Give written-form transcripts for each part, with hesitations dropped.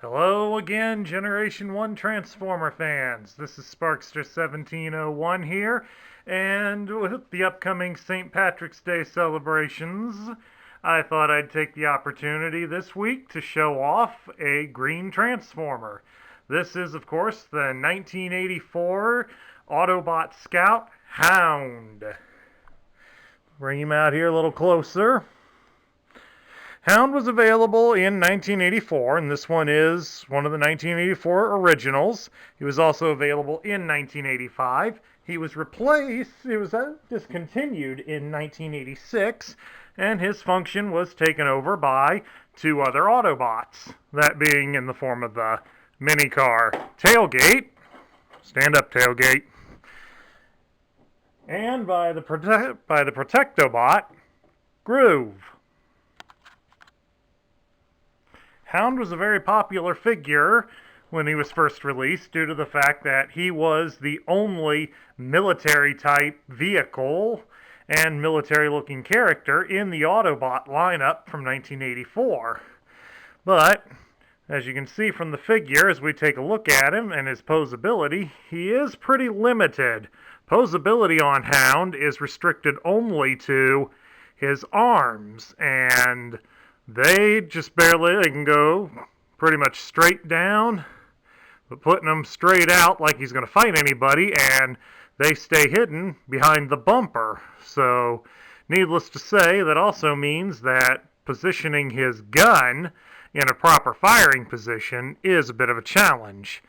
Hello again, Generation 1 Transformer fans. This is Sparkster1701 here, and with the upcoming St. Patrick's Day celebrations, I thought I'd take the opportunity this week to show off a green Transformer. This is, of course, the 1984 Autobot Scout Hound. Bring him out here a little closer. Hound was available in 1984, and this one is one of the 1984 originals. He was also available in 1985. He was discontinued in 1986, and his function was taken over by two other Autobots, that being in the form of the mini-car tailgate, stand-up tailgate, and by the Protectobot, Groove. Hound was a very popular figure when he was first released due to the fact that he was the only military-type vehicle and military-looking character in the Autobot lineup from 1984. But, as you can see from the figure, as we take a look at him and his posability, he is pretty limited. Posability on Hound is restricted only to his arms, and they can go pretty much straight down, but putting them straight out like he's going to fight anybody, and they stay hidden behind the bumper. So, needless to say, that also means that positioning his gun in a proper firing position is a bit of a challenge.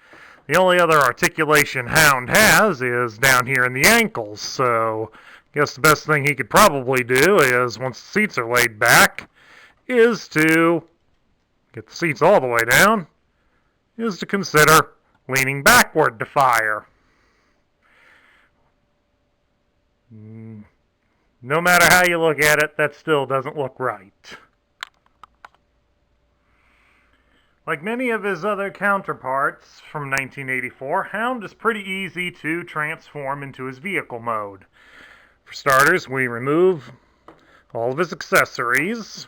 The only other articulation Hound has is down here in the ankles, so I guess the best thing he could probably do is, once the seats are laid back, is to get the seats all the way down, is to consider leaning backward to fire. No matter how you look at it, that still doesn't look right. Like many of his other counterparts from 1984, Hound is pretty easy to transform into his vehicle mode. For starters, we remove all of his accessories.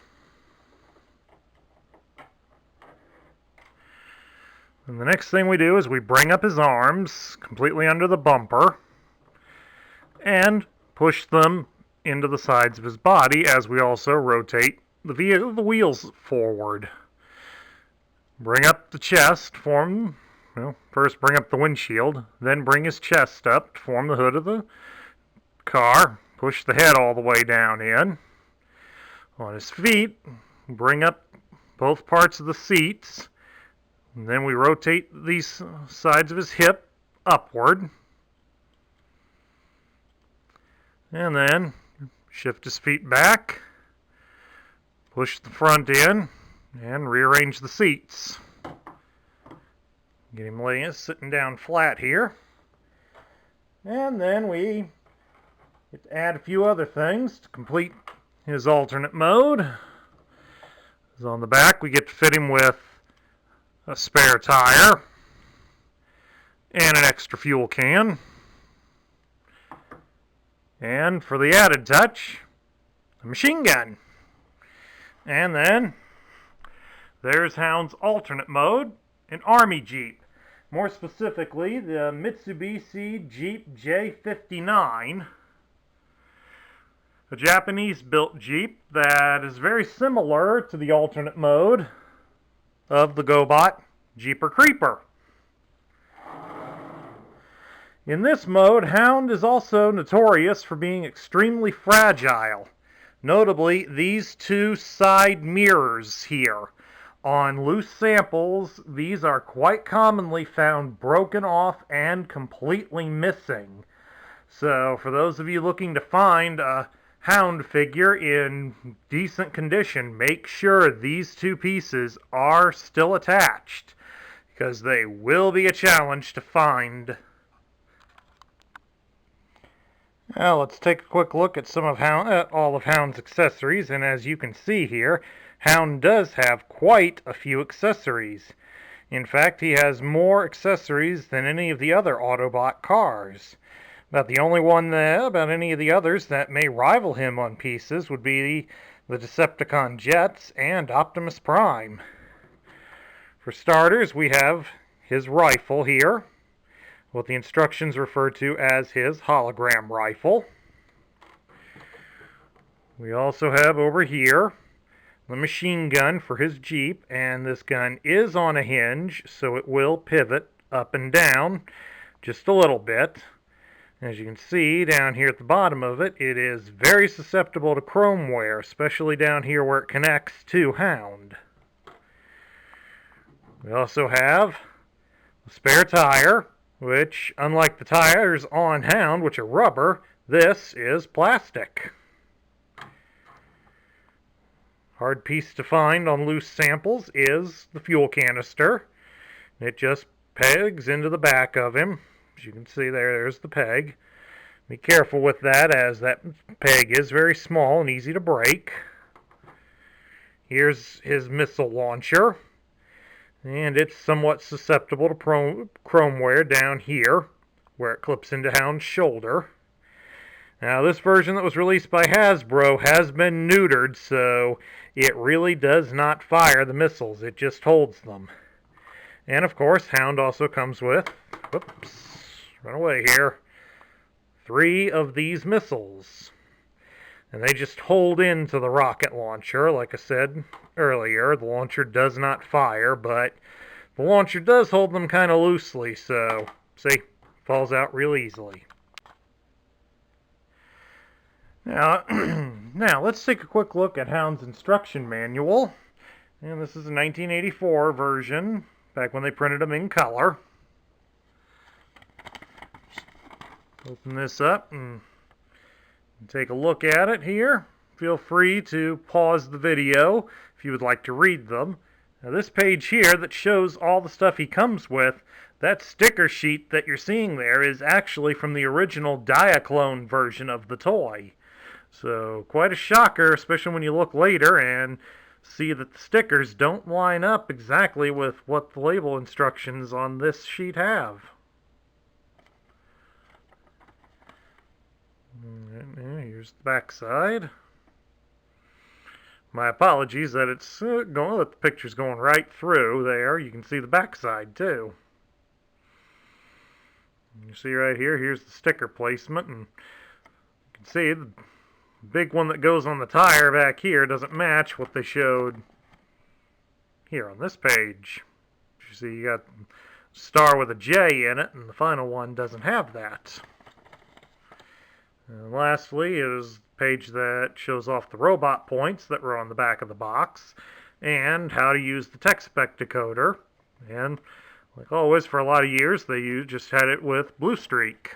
And the next thing we do is we bring up his arms completely under the bumper and push them into the sides of his body as we also rotate the wheels forward. Bring up the chest, first bring up the windshield, then bring his chest up to form the hood of the car, push the head all the way down in. On his feet, bring up both parts of the seats. And then we rotate these sides of his hip upward. And then shift his feet back, push the front in, and rearrange the seats. Get him sitting down flat here. And then we get to add a few other things to complete his alternate mode. So on the back, we get to fit him with a spare tire, and an extra fuel can. And for the added touch, a machine gun. And then there's Hound's alternate mode, an Army Jeep. More specifically, the Mitsubishi Jeep J59. A Japanese-built Jeep that is very similar to the alternate mode of the GoBot Jeeper Creeper. In this mode, Hound is also notorious for being extremely fragile. Notably, these two side mirrors here. On loose samples, these are quite commonly found broken off and completely missing. So, for those of you looking to find a Hound figure in decent condition, make sure these two pieces are still attached, because they will be a challenge to find. Now let's take a quick look at all of Hound's accessories, and as you can see here, Hound does have quite a few accessories. In fact, he has more accessories than any of the other Autobot cars. About the only one about any of the others that may rival him on pieces would be the Decepticon Jets and Optimus Prime. For starters, we have his rifle here, what the instructions refer to as his hologram rifle. We also have over here the machine gun for his Jeep, and this gun is on a hinge, so it will pivot up and down just a little bit. As you can see down here at the bottom of it, it is very susceptible to chrome wear, especially down here where it connects to Hound. We also have a spare tire, which, unlike the tires on Hound, which are rubber, this is plastic. Hard piece to find on loose samples is the fuel canister. It just pegs into the back of him. As you can see there's the peg. Be careful with that, as that peg is very small and easy to break. Here's his missile launcher, and it's somewhat susceptible to chrome wear down here, where it clips into Hound's shoulder. Now, this version that was released by Hasbro has been neutered, so it really does not fire the missiles. It just holds them. And, of course, Hound also comes with, whoops, run away here, 3 of these missiles. And they just hold into the rocket launcher. Like I said earlier, the launcher does not fire, but the launcher does hold them kind of loosely, so, see, falls out real easily. Now, let's take a quick look at Hound's instruction manual. And this is a 1984 version, back when they printed them in color. Open this up and take a look at it here. Feel free to pause the video if you would like to read them. Now, this page here that shows all the stuff he comes with, that sticker sheet that you're seeing there is actually from the original Diaclone version of the toy. So, quite a shocker, especially when you look later and see that the stickers don't line up exactly with what the label instructions on this sheet have. And here's the back side. My apologies that it's that the picture's going right through there. You can see the back side too. You see right here, here's the sticker placement, and you can see the big one that goes on the tire back here doesn't match what they showed here on this page. You see you got a star with a J in it, and the final one doesn't have that. And lastly is the page that shows off the robot points that were on the back of the box, and how to use the tech spec decoder. And like always, for a lot of years, they just had it with Blue Streak.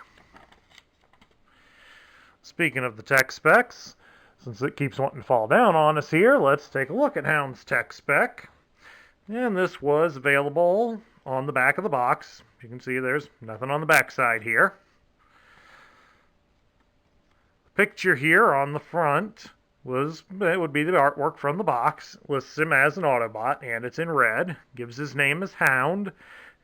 Speaking of the tech specs, since it keeps wanting to fall down on us here, let's take a look at Hound's tech spec. And this was available on the back of the box. You can see there's nothing on the back side here. The picture here on the front would be the artwork from the box. Lists him as an Autobot, and it's in red. Gives his name as Hound,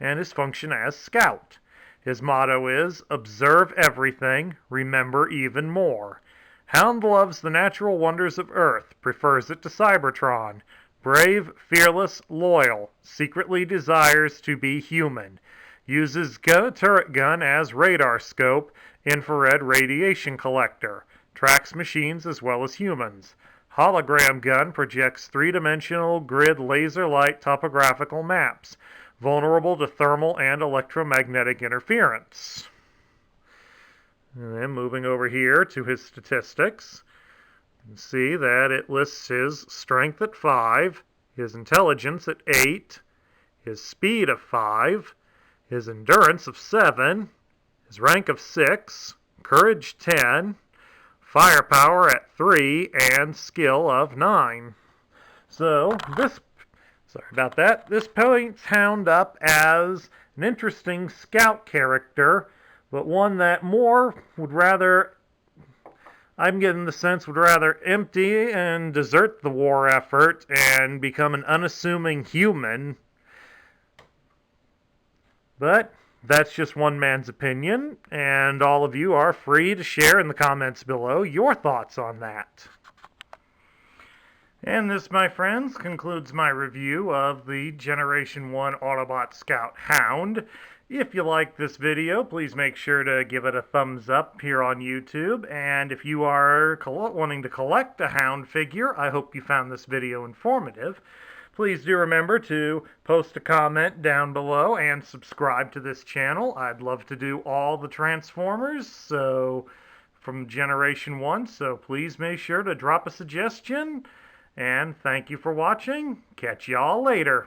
and his function as Scout. His motto is, observe everything, remember even more. Hound loves the natural wonders of Earth, prefers it to Cybertron. Brave, fearless, loyal, secretly desires to be human. Uses turret gun as radar scope, infrared radiation collector. Tracks machines as well as humans. Hologram gun projects three-dimensional grid laser light topographical maps. Vulnerable to thermal and electromagnetic interference. And then moving over here to his statistics, you can see that it lists his strength at 5, his intelligence at 8, his speed of 5, his endurance of 7, his rank of 6, courage 10, firepower at 3, and skill of 9. So, sorry about that. This paints Hound up as an interesting scout character, but one that I'm getting the sense, would rather empty and desert the war effort and become an unassuming human. But that's just one man's opinion, and all of you are free to share in the comments below your thoughts on that. And this, my friends, concludes my review of the Generation 1 Autobot Scout Hound. If you like this video, please make sure to give it a thumbs up here on YouTube. And if you are wanting to collect a Hound figure, I hope you found this video informative. Please do remember to post a comment down below and subscribe to this channel. I'd love to do all the Transformers from Generation 1, so please make sure to drop a suggestion. And thank you for watching. Catch y'all later.